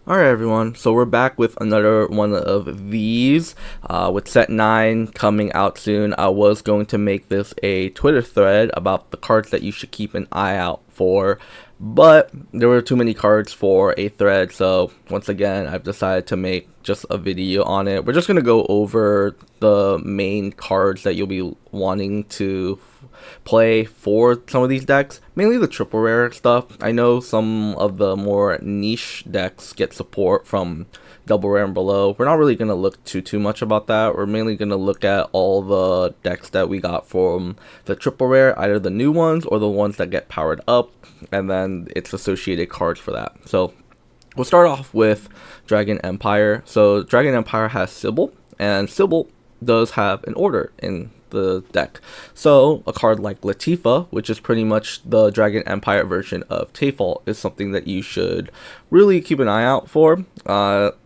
Alright everyone, so we're back with another one of these, with set 9 coming out soon. I was going to make this a Twitter thread about the cards that you should keep an eye out for, but there were too many cards for a thread, so once again I've decided to make just a video on it. We're just going to go over the main cards that you'll be wanting to play for some of these decks, mainly the triple rare stuff. I know some of the more niche decks get support from double rare and below. We're not really going to look too much about that. We're mainly going to look at all the decks that we got from the triple rare, either the new ones or the ones that get powered up, and then its associated cards for that. So we'll start off with Dragon Empire. So Dragon Empire has Sybil, and Sybil does have an order in the deck. So a card like Latifa, which is pretty much the Dragon Empire version of Tefalt, is something that you should really keep an eye out for.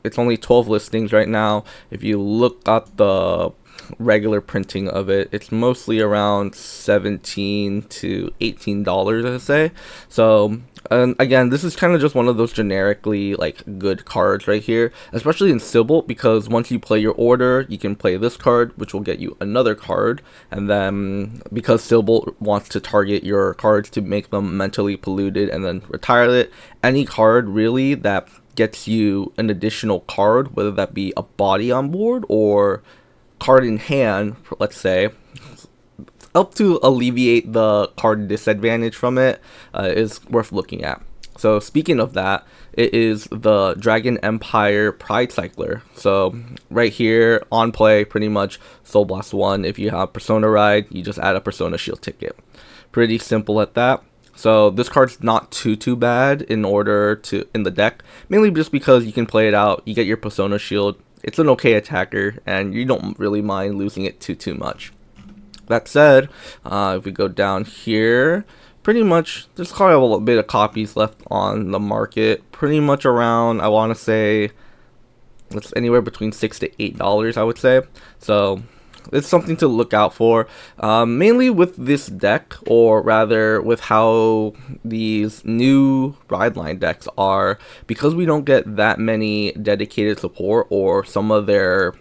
It's only 12 listings right now. If you look at the regular printing of it, it's mostly around $17 to $18, I say. So and again, this is kind of just one of those generically good cards right here, especially in Sybil, because once you play your order, you can play this card, which will get you another card, and then because Sybil wants to target your cards to make them mentally polluted and then retire it, any card really that gets you an additional card, whether that be a body on board or card in hand, let's say, help to alleviate the card disadvantage from it, is worth looking at. So speaking of that, it is the Dragon Empire Pride Cycler. So right here on play, pretty much Soul Blast 1. If you have Persona Ride, you just add a Persona Shield ticket. Pretty simple at that. So this card's not too bad in the deck, mainly just because you can play it out, you get your Persona Shield, it's an okay attacker, and you don't really mind losing it too much. That said, if we go down here, pretty much there's quite a little bit of copies left on the market. Pretty much around, I want to say, it's anywhere between $6 to $8, I would say. So it's something to look out for, mainly with this deck, or rather with how these new ride line decks are, because we don't get that many dedicated support, or some of their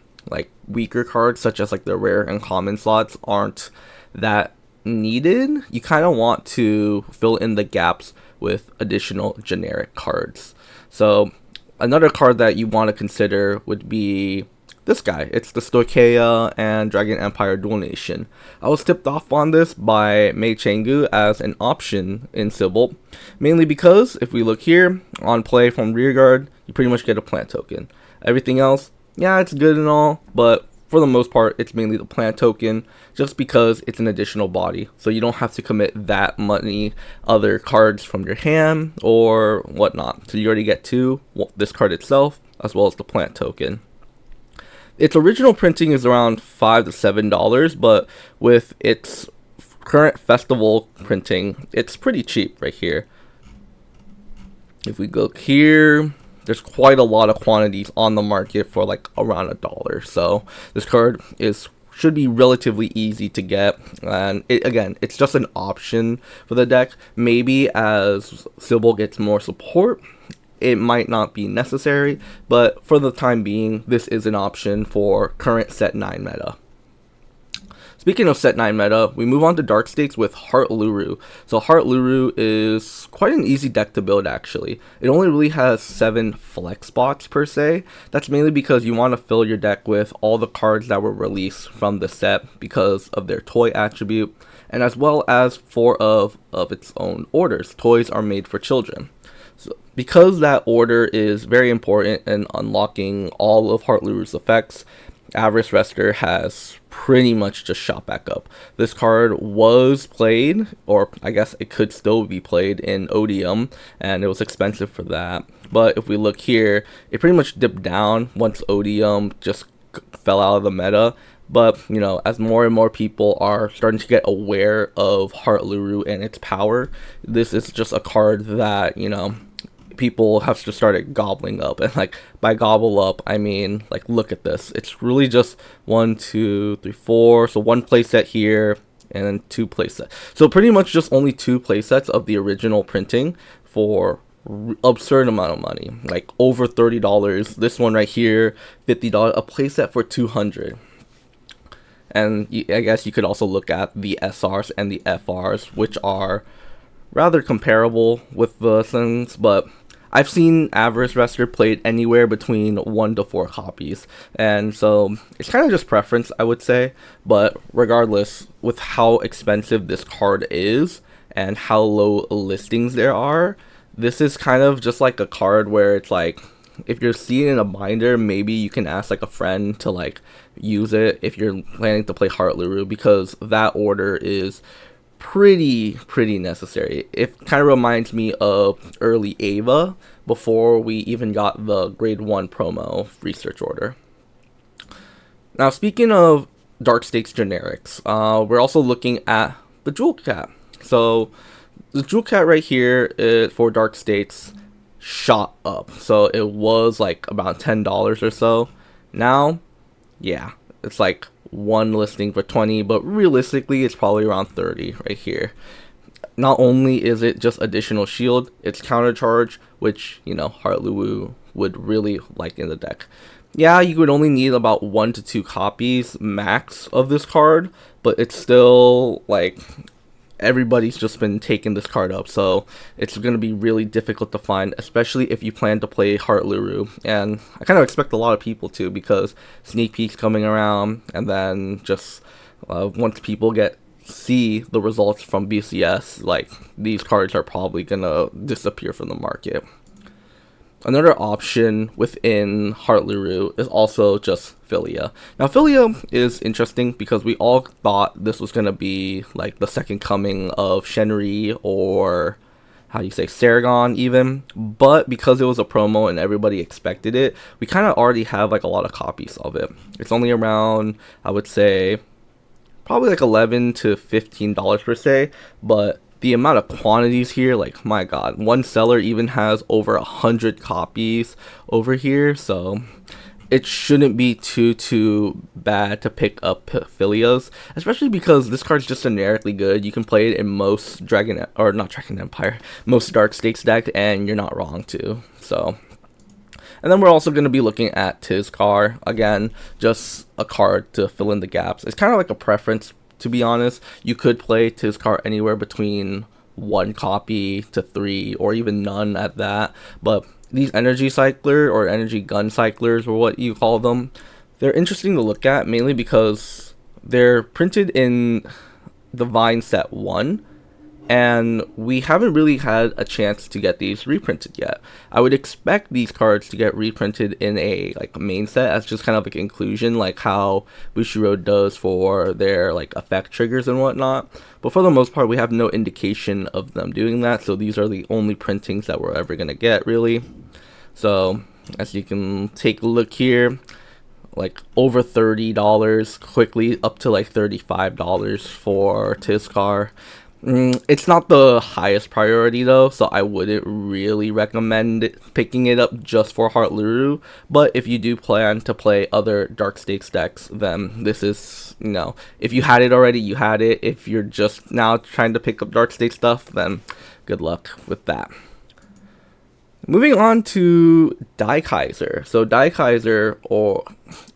weaker cards such as the rare and common slots aren't that needed. You kind of want to fill in the gaps with additional generic cards. So another card that you want to consider would be this guy. It's the Stoicheia and Dragon Empire Dual Nation. I was tipped off on this by Mei Chenggu as an option in Sybil, mainly because if we look here on play from rearguard, you pretty much get a plant token. Everything else, yeah, it's good and all, but for the most part, it's mainly the plant token, just because it's an additional body. So you don't have to commit that many other cards from your hand or whatnot. So you already get two, this card itself, as well as the plant token. Its original printing is around $5 to $7, but with its current festival printing, it's pretty cheap right here. If we go here, there's quite a lot of quantities on the market for around $1. So this card should be relatively easy to get, and again, it's just an option for the deck. Maybe as Sybil gets more support, it might not be necessary, but for the time being, this is an option for current set 9 meta. Speaking of set 9 meta, we move on to Dark Stakes with Heart Luru. So Heart Luru is quite an easy deck to build actually. It only really has 7 flex spots per se. That's mainly because you want to fill your deck with all the cards that were released from the set because of their toy attribute, and as well as 4 of its own orders. Toys are made for children. So because that order is very important in unlocking all of Heart Luru's effects, Avarice Rester has pretty much just shot back up. This card was played, or I guess it could still be played in Odium, and it was expensive for that. But if we look here, it pretty much dipped down once Odium just fell out of the meta. But, as more and more people are starting to get aware of Heart Luru and its power, this is just a card that, people have just started gobbling up. And by gobble up, I mean look at this. It's really just 1, 2, 3, 4. So 1 playset here and then 2 playsets. So pretty much just only 2 playsets of the original printing for absurd amount of money, like over $30. This one right here, $50, a playset for 200. And I guess you could also look at the SRs and the FRs, which are rather comparable with the things, but I've seen Avarice Wrestler played anywhere between 1 to 4 copies, and so it's kind of just preference, I would say. But regardless, with how expensive this card is and how low listings there are, this is kind of just like a card where it's like, if you're seeing in a binder, maybe you can ask like a friend to like use it if you're planning to play Heart Luru, because that order is pretty necessary. It kind of reminds me of early Ava before we even got the grade 1 promo research order. Now, speaking of Dark Stakes generics, we're also looking at the Jewel Cat. So the Jewel Cat right here is for Dark Stakes shot up. So it was like about $10 or so. Now, yeah, it's like one listing for 20, but realistically it's probably around 30 right here. Not only is it just additional shield, it's counter charge, which, you know, Heart Luru would really like in the deck. Yeah, you would only need about 1 to 2 copies max of this card, but it's still like everybody's just been taking this card up, so it's going to be really difficult to find, especially if you plan to play Heart Luru. And I kind of expect a lot of people to, because sneak peeks coming around, and then just once people see the results from BCS, like, these cards are probably going to disappear from the market. Another option within Heart Luru is also just Philia. Now, Philia is interesting because we all thought this was going to be like the second coming of Shenri, or how do you say, Saragon even. But because it was a promo and everybody expected it, we kind of already have like a lot of copies of it. It's only around, I would say, probably like $11 to $15 per se, but the amount of quantities here, like, my god, one seller even has over 100 copies over here, so it shouldn't be too bad to pick up Philias, especially because this card's just generically good. You can play it in most most Dark Stakes deck, and you're not wrong to. So, and then we're also going to be looking at Tizcar, again, just a card to fill in the gaps. It's kind of like a preference, to be honest. You could play Tizcar anywhere between 1 copy to 3, or even none at that. But these energy cycler or energy gun cyclers, or what you call them, they're interesting to look at, mainly because they're printed in the Vine set 1, and we haven't really had a chance to get these reprinted yet. I would expect these cards to get reprinted in a like main set as just kind of like inclusion, like how Bushiroad does for their like effect triggers and whatnot. But for the most part, we have no indication of them doing that, so these are the only printings that we're ever gonna get, really. So as you can take a look here, like over $30 quickly, up to like $35 for Tizcar. It's not the highest priority though, so I wouldn't really recommend picking it up just for Heart Luru. But if you do plan to play other Dark Stakes decks, then this is, you know, if you had it already, you had it. If you're just now trying to pick up Dark Stakes stuff, then good luck with that. Moving on to Daikaiser. So Daikaiser, or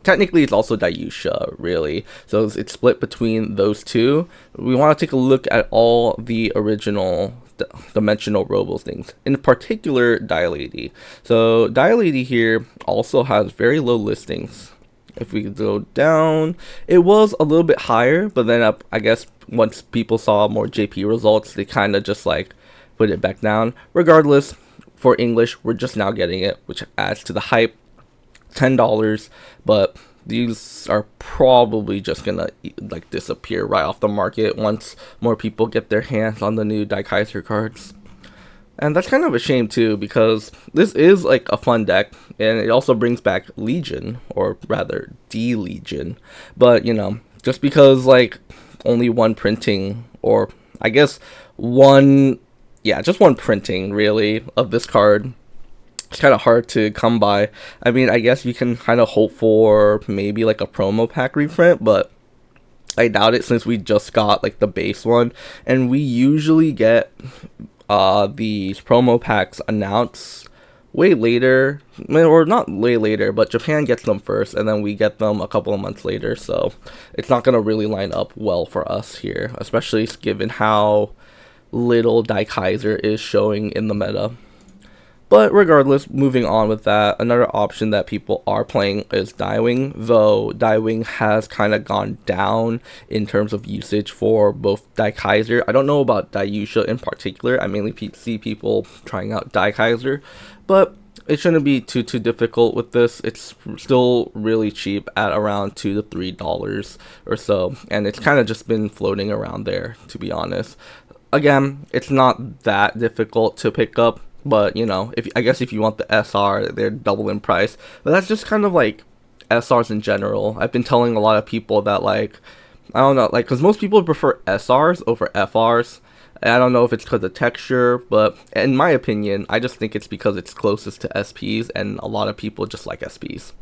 technically it's also Dayusha, really. So it's split between those two. We want to take a look at all the original dimensional Robo things, in particular Dialady. So Dialady here also has very low listings. If we go down, it was a little bit higher, but then I guess once people saw more JP results, they kind of just like put it back down. Regardless, for English, we're just now getting it, which adds to the hype. $10, but these are probably just gonna like disappear right off the market once more people get their hands on the new Daikaiser cards. And that's kind of a shame too, because this is like a fun deck, and it also brings back Legion, or rather D-Legion. But you know, just because like only one printing, or I guess just one printing really of this card, it's kind of hard to come by. I mean, I guess you can kind of hope for maybe like a promo pack reprint, but I doubt it, since we just got like the base one, and we usually get these promo packs announced way later, or not way later, but Japan gets them first, and then we get them a couple of months later, so it's not going to really line up well for us here, especially given how little Daikaiser is showing in the meta. But regardless, moving on with that, another option that people are playing is Daiwing, though Daiwing has kind of gone down in terms of usage for both Daikaiser. I don't know about Daiyusha in particular. I mainly see people trying out Daikaiser, but it shouldn't be too difficult with this. It's still really cheap at around $2 to $3 or so, and it's kind of just been floating around there, to be honest. Again, it's not that difficult to pick up. But, you know, I guess if you want the SR, they're double in price. But that's just kind of like SRs in general. I've been telling a lot of people that, like, I don't know, like, because most people prefer SRs over FRs. And I don't know if it's because of texture, but in my opinion, I just think it's because it's closest to SPs, and a lot of people just like SPs.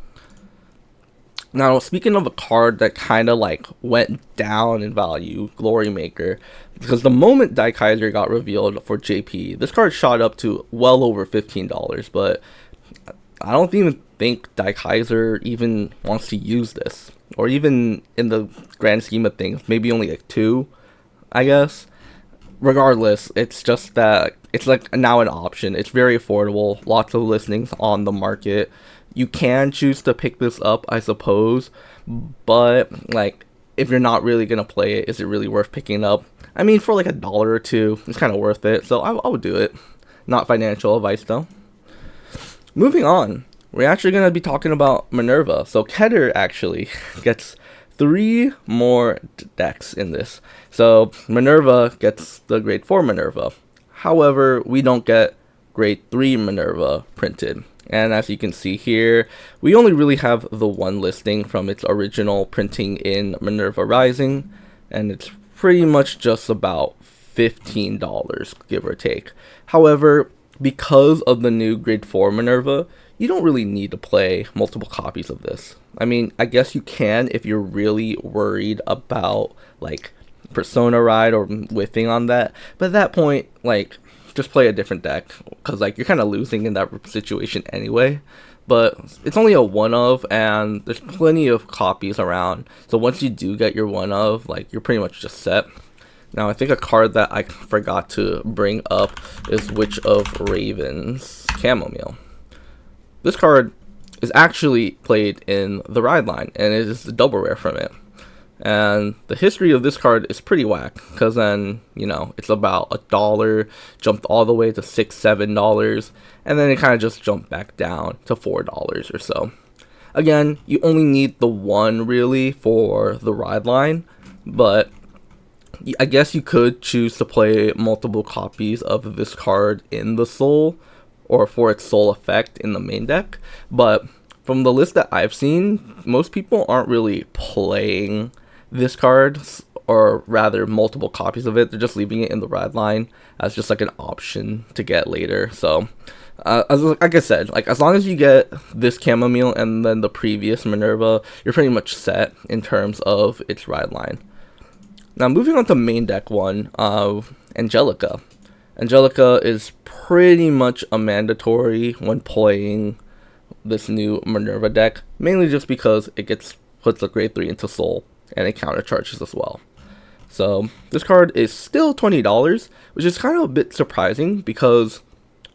Now, speaking of a card that kind of like went down in value, Glory Maker, because the moment Daikaiser got revealed for JP, this card shot up to well over $15, but I don't even think Daikaiser even wants to use this, or even in the grand scheme of things, maybe only like 2, I guess. Regardless, it's just that it's like now an option. It's very affordable, lots of listings on the market. You can choose to pick this up, I suppose, but like if you're not really gonna play it, is it really worth picking up? I mean, for like $1 or $2, it's kind of worth it, so I would do it. Not financial advice though. Moving on, we're actually gonna be talking about Minerva. So Keter actually gets 3 more decks in this. So Minerva gets the grade 4 Minerva. However, we don't get grade 3 Minerva printed. And as you can see here, we only really have the one listing from its original printing in Minerva Rising, and it's pretty much just about $15, give or take. However, because of the new grade 4 Minerva, you don't really need to play multiple copies of this. I mean, I guess you can if you're really worried about like Persona Ride or whiffing on that, but at that point, like, just play a different deck, because like you're kind of losing in that situation anyway. But it's only a one of, and there's plenty of copies around, so once you do get your one of, like, you're pretty much just set. Now I think a card that I forgot to bring up is Witch of Ravens Chamomile. This card is actually played in the Ride line, and it is the double rare from it. And the history of this card is pretty whack, because then, you know, it's about $1, jumped all the way to $6, $7, and then it kind of just jumped back down to $4 or so. Again, you only need the one really for the Ride line, but I guess you could choose to play multiple copies of this card in the Soul, or for its Soul effect in the main deck. But from the list that I've seen, most people aren't really playing this card, or rather multiple copies of it. They're just leaving it in the Ride line as just like an option to get later. So like I said, like as long as you get this Chamomile and then the previous Minerva, you're pretty much set in terms of its Ride line. Now moving on to main deck 1, Angelica. Angelica is pretty much a mandatory when playing this new Minerva deck, mainly just because it puts the grade 3 into Soul, and it countercharges as well. So this card is still $20, which is kind of a bit surprising, because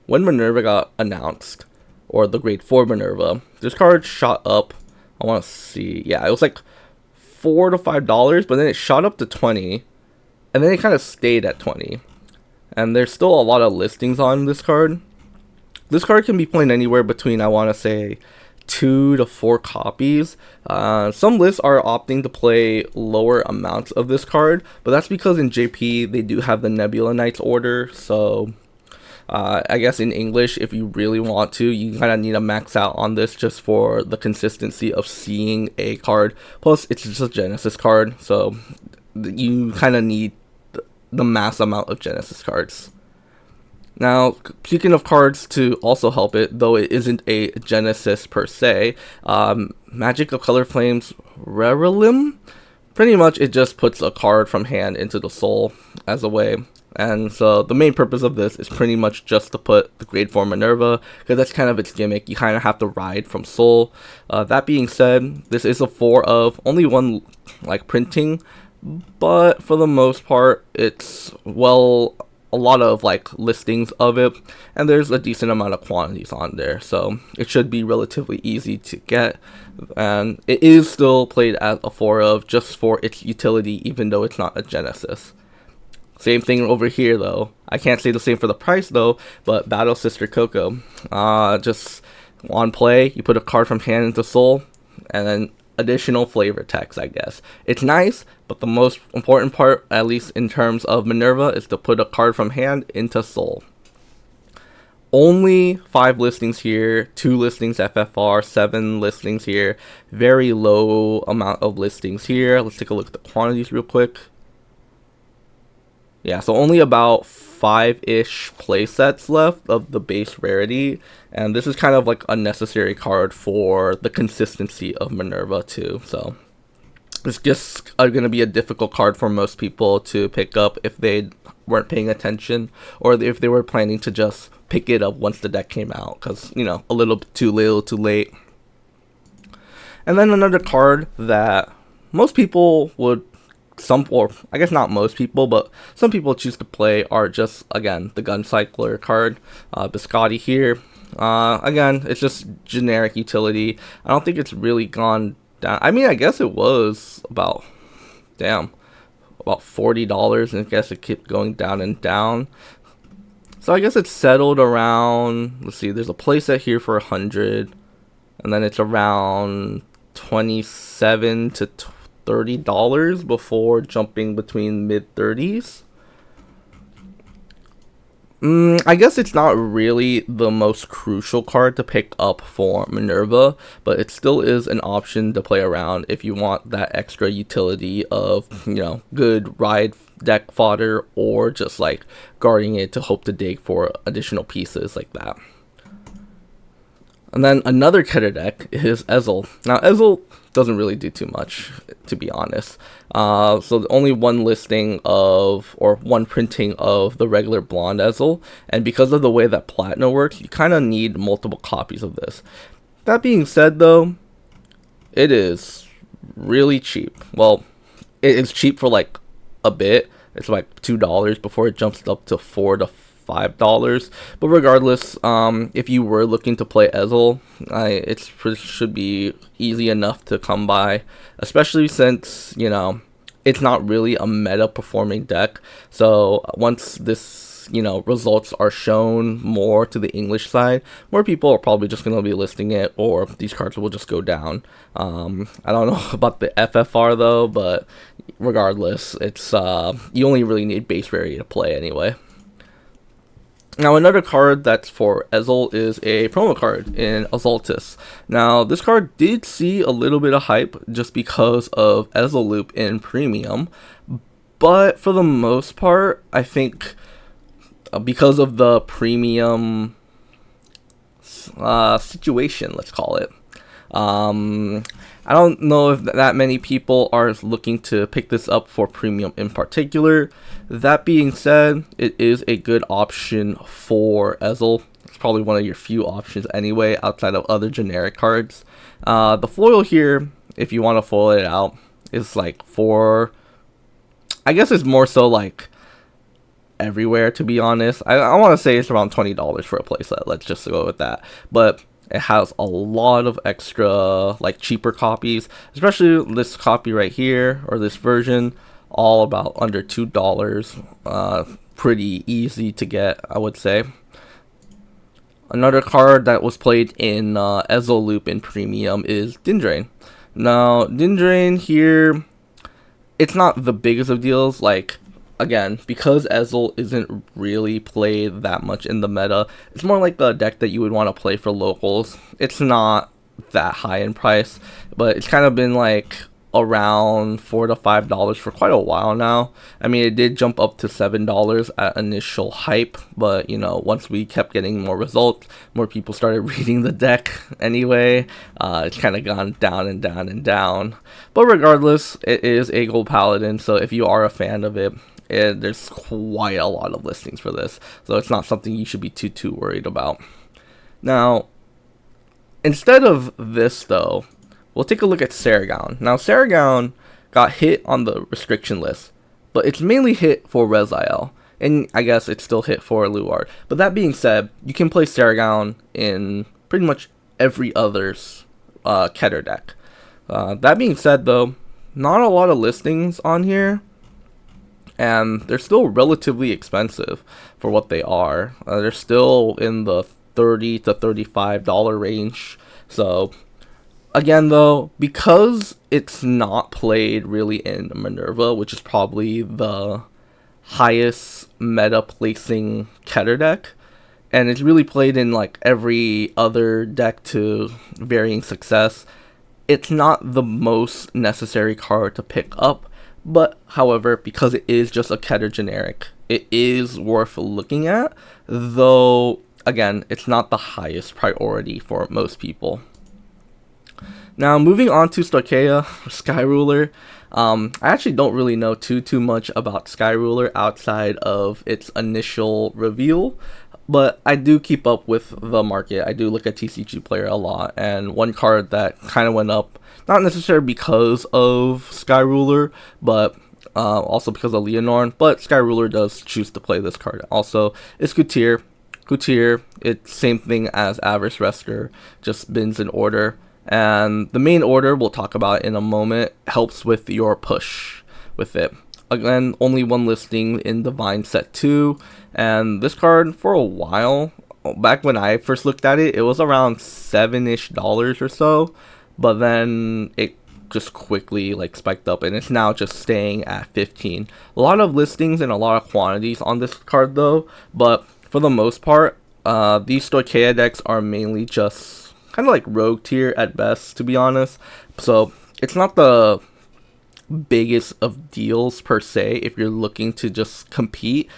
when Minerva got announced, or the grade 4 Minerva, this card shot up, I want to see, yeah, it was like $4 to $5, but then it shot up to 20, and then it kind of stayed at 20. And there's still a lot of listings on this card. This card can be played anywhere between, I want to say, 2 to 4 copies. Some lists are opting to play lower amounts of this card, but that's because in JP they do have the Nebula Knights order. So I guess in English, if you really want to, you kind of need to max out on this just for the consistency of seeing a card. Plus, it's just a Genesis card, so you kind of need the mass amount of Genesis cards. Now, speaking of cards to also help it, though it isn't a Genesis per se, Magic of Color Flames Rerelim, pretty much it just puts a card from hand into the Soul as a way. And so the main purpose of this is pretty much just to put the grade 4 Minerva, because that's kind of its gimmick. You kind of have to ride from Soul. That being said, this is a 4 of only one like printing, but for the most part, it's, well, a lot of like listings of it, and there's a decent amount of quantities on there, so it should be relatively easy to get. And it is still played as a 4 of just for its utility, even though it's not a Genesis. Same thing over here though. I can't say the same for the price though, but Battle Sister Coco, just on play, you put a card from hand into Soul, and then additional flavor text, I guess. It's nice, but the most important part, at least in terms of Minerva, is to put a card from hand into Soul. Only 5 listings here, 2 listings FFR, 7 listings here, very low amount of listings here. Let's take a look at the quantities real quick. Yeah, so only about 5-ish playsets left of the base rarity, and this is kind of like a necessary card for the consistency of Minerva too. So it's just going to be a difficult card for most people to pick up if they weren't paying attention, or if they were planning to just pick it up once the deck came out, because, you know, a little too late. And then another card that most people would, or I guess not most people, but some people choose to play, are just, again, the Guncycler card, Biscotti here. Again, it's just generic utility. I don't think it's really gone down. I mean, I guess it was about $40, and I guess it kept going down and down. So I guess it's settled around, let's see, there's a playset here for 100, and then it's around $27 to $30 before jumping between mid-30s. I guess it's not really the most crucial card to pick up for Minerva, but it still is an option to play around if you want that extra utility of, you know, good ride deck fodder, or just like guarding it to hope to dig for additional pieces like that. And then another Keter deck is Ezel. Now Ezel doesn't really do too much, to be honest. So only one listing of, or one printing of the regular blonde Ezel, and because of the way that Platinum works, you kind of need multiple copies of this. That being said though, it is really cheap. Well, it's cheap for like a bit. It's like $2 before it jumps up to $4 to $5. But regardless, if you were looking to play Ezel, it should be easy enough to come by, especially since, you know, it's not really a meta performing deck. So once this, you know, results are shown more to the English side, more people are probably just going to be listing it, or these cards will just go down. I don't know about the FFR though, but regardless, it's you only really need base rarity to play anyway. Now another card that's for Ezel is a promo card in Azaltis. Now this card did see a little bit of hype just because of Ezel Loop in Premium, but for the most part, I think because of the Premium situation, let's call it, I don't know if that many people are looking to pick this up for Premium in particular. That being said, it is a good option for Ezel. It's probably one of your few options anyway, outside of other generic cards. The foil here, if you want to foil it out, is like I guess it's more so like everywhere, to be honest. I want to say it's around $20 for a playset. Let's just go with that. But it has a lot of extra, like, cheaper copies, especially this copy right here, or this version, all about under $2. Pretty easy to get, I would say. Another card that was played in Ezel Loop in Premium is Dindrain. Now, Dindrain here, it's not the biggest of deals. Like, again, because Ezel isn't really played that much in the meta, it's more like a deck that you would want to play for locals. It's not that high in price, but it's kind of been like around $4 to $5 for quite a while now. I mean, it did jump up to $7 at initial hype, but, you know, once we kept getting more results, more people started reading the deck anyway. It's kind of gone down and down and down. But regardless, it is a gold paladin, so if you are a fan of it, there's quite a lot of listings for this, so it's not something you should be too worried about. Now, instead of this though, we'll take a look at Saragon. Now, Saragon got hit on the restriction list, but it's mainly hit for Reziel, and I guess it's still hit for Luard. But that being said, you can play Saragon in pretty much every other's Keter deck. That being said though, not a lot of listings on here, and they're still relatively expensive for what they are. They're still in the $30 to $35 range. So again though, because it's not played really in Minerva, which is probably the highest meta placing Keter deck, and it's really played in like every other deck to varying success, it's not the most necessary card to pick up. But however, because it is just a Keter generic, it is worth looking at, though again, it's not the highest priority for most people. Now, moving on to Stoicheia, Sky Ruler. I actually don't really know too much about Sky Ruler outside of its initial reveal, but I do keep up with the market. I do look at TCG Player a lot, and one card that kind of went up, not necessarily because of Sky Ruler, but also because of Leonarn, but Sky Ruler does choose to play this card. Also, it's Gutier. It's same thing as Avarice Resker, just bins in order. And the main order, we'll talk about in a moment, helps with your push with it. Again, only one listing in Divine Set 2, and this card, for a while, back when I first looked at it, it was around $7-ish or so, but then it just quickly like spiked up, and it's now just staying at 15. A lot of listings and a lot of quantities on this card though, but for the most part, these Stoicheia decks are mainly just kind of like rogue tier at best, to be honest. So it's not the biggest of deals per se if you're looking to just compete,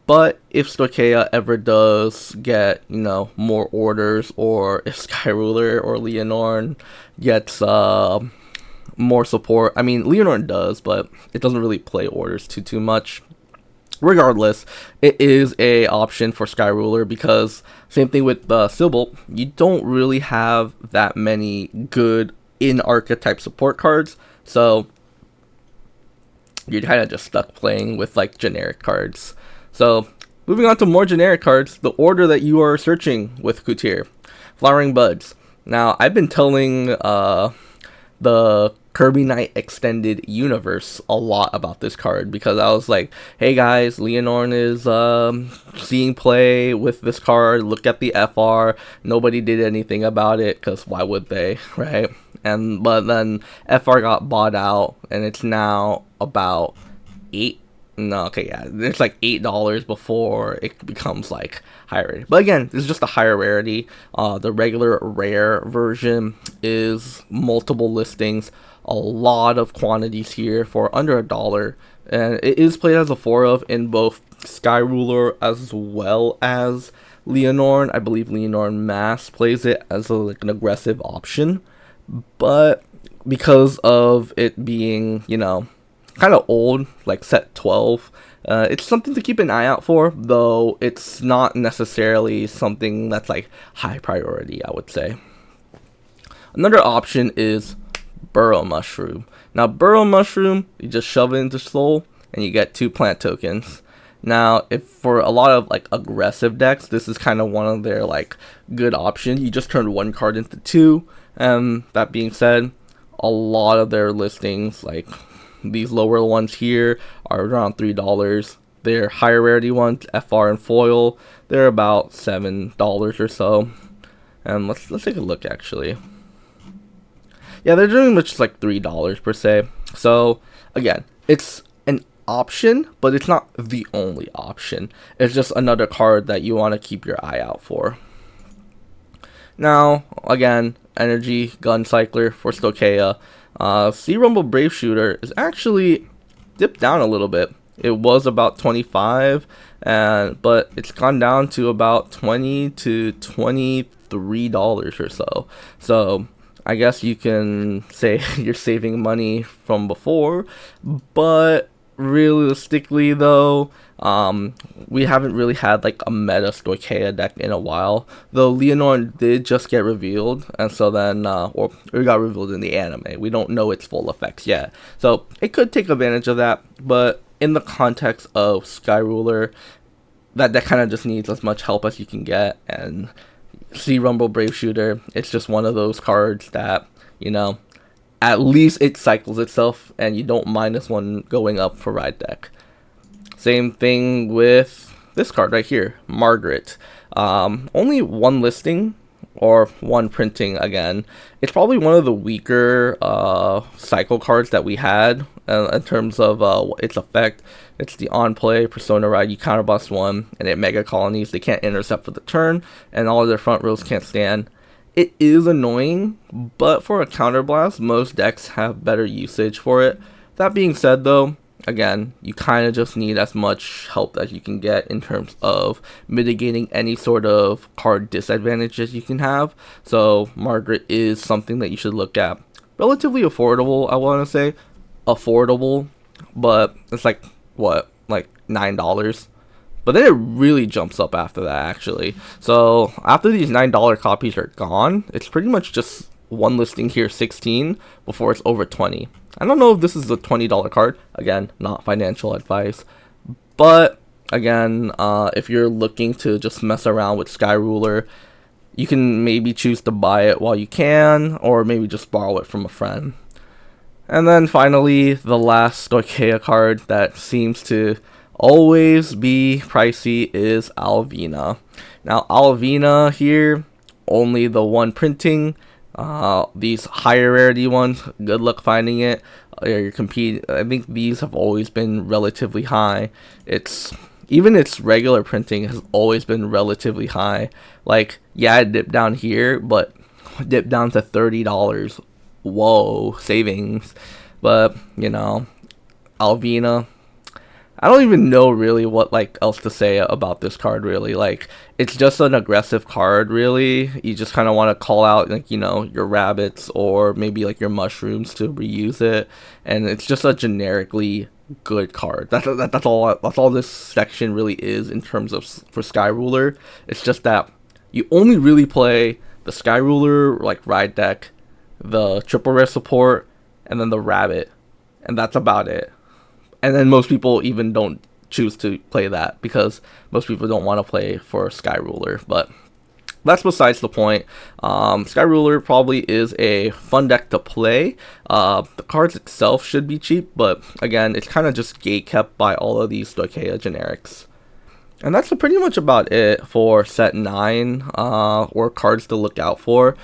but if Stoicheia ever does get, you know, more orders, or if Sky Ruler or Leonarn gets more support, I mean Leonarn does, but it doesn't really play orders too much. Regardless, it is a option for Sky Ruler, because same thing with Sybil, you don't really have that many good in-archetype support cards, so you're kind of just stuck playing with like generic cards. So moving on to more generic cards, the order that you are searching with Gutier, Flowering Buds. Now, I've been telling the Kirby Knight Extended Universe a lot about this card, because I was like, hey guys, Leonarn is seeing play with this card, look at the FR, nobody did anything about it, because why would they, right? But then FR got bought out, and it's now about it's like $8 before it becomes like higher rarity. But again, this is just a higher rarity. The regular rare version is multiple listings, a lot of quantities here for under $1, and it is played as a 4-of in both Sky Ruler as well as Leonarn. I believe Leonarn Mass plays it as like an aggressive option, but because of it being, you know, kind of old, like set 12, it's something to keep an eye out for, though it's not necessarily something that's like high priority, I would say. Another option is Burrow Mushroom. Now, Burrow Mushroom, you just shove it into Soul and you get 2 plant tokens. Now, if for a lot of like aggressive decks, this is kind of one of their like good options. You just turn 1 card into 2, and that being said, a lot of their listings, like these lower ones here, are around $3. Their higher rarity ones, FR and Foil, they're about $7 or so. And let's take a look actually. Yeah, they're doing much like $3 per se. So again, it's an option, but it's not the only option. It's just another card that you want to keep your eye out for. Now, again, Energy Guncycler for Stoicheia. Sea Rumble Brave Shooter is actually dipped down a little bit. It was about 25, but it's gone down to about $20 to $23 or so. So I guess you can say you're saving money from before, but realistically though, we haven't really had like a meta Stoicheia deck in a while, though Leonore did just get revealed, and so then or it got revealed in the anime. We don't know its full effects yet, so it could take advantage of that, but in the context of Sky Ruler, that kind of just needs as much help as you can get. And Sea Rumble Brave Shooter, it's just one of those cards that, you know, at least it cycles itself and you don't minus one going up for ride deck. Same thing with this card right here, Margaret. Only one listing, or one printing again. It's probably one of the weaker cycle cards that we had in terms of its effect. It's the on play, Persona Ride, you counterblast one, and it mega colonies. They can't intercept for the turn, and all of their front rows can't stand. It is annoying, but for a counterblast, most decks have better usage for it. That being said though, again, you kind of just need as much help as you can get in terms of mitigating any sort of card disadvantages you can have. So Margaret is something that you should look at. Relatively affordable, I want to say. Affordable, but it's like, what, like $9? But then it really jumps up after that, actually. So after these $9 copies are gone, it's pretty much just one listing here, 16, before it's over 20. I don't know if this is a $20 card. Again, not financial advice. But again, if you're looking to just mess around with Sky Ruler, you can maybe choose to buy it while you can, or maybe just borrow it from a friend. And then finally, the last Stoicheia card that seems to always be pricey is Alvina. Now, Alvina here, only the one printing. These higher rarity ones, good luck finding it. You're competing. I think these have always been relatively high. Even its regular printing has always been relatively high. Like, yeah, it dipped down here, but dipped down to $30. Whoa, savings. But, you know, Alvina, I don't even know really what like else to say about this card, really. Like, it's just an aggressive card, really. You just kind of want to call out, like, you know, your rabbits or maybe like your mushrooms to reuse it, and it's just a generically good card. That's all this section really is in terms of for Sky Ruler. It's just that you only really play the Sky Ruler like ride deck, the triple rare support, and then the rabbit, and that's about it. And then most people even don't choose to play that because most people don't want to play for Sky Ruler. But that's besides the point. Sky Ruler probably is a fun deck to play. The cards itself should be cheap, but again, it's kind of just gatekept by all of these Stoicheia generics. And that's pretty much about it for set 9, or cards to look out for.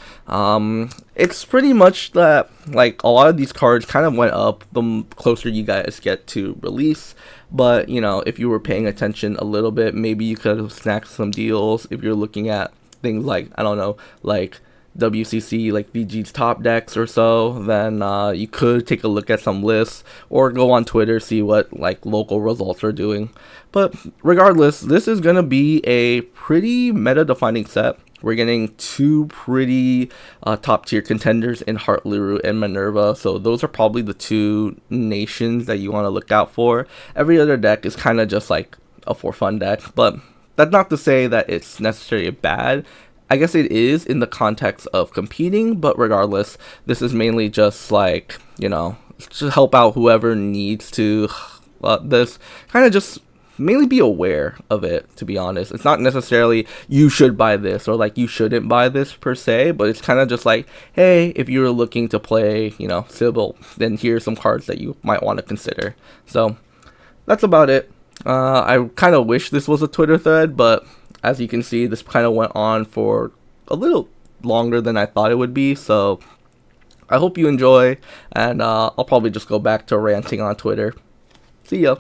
It's pretty much that, like, a lot of these cards kind of went up the closer you guys get to release. But, you know, if you were paying attention a little bit, maybe you could have snagged some deals. If you're looking at things like, I don't know, like WCC, like VG's top decks or so, then you could take a look at some lists or go on Twitter, see what like local results are doing. But regardless, this is gonna be a pretty meta defining set. We're getting two pretty top tier contenders in Heart Liru and Minerva, so those are probably the two nations that you want to look out for. Every other deck is kind of just like a for fun deck, but that's not to say that it's necessarily bad. I guess it is in the context of competing, but regardless, this is mainly just like, you know, to help out whoever needs to this. Kind of just mainly be aware of it, to be honest. It's not necessarily you should buy this or like you shouldn't buy this per se, but it's kind of just like, hey, if you're looking to play, you know, Sybil, then here's some cards that you might want to consider. So that's about it. I kind of wish this was a Twitter thread, but as you can see, this kind of went on for a little longer than I thought it would be, so I hope you enjoy, and I'll probably just go back to ranting on Twitter. See ya.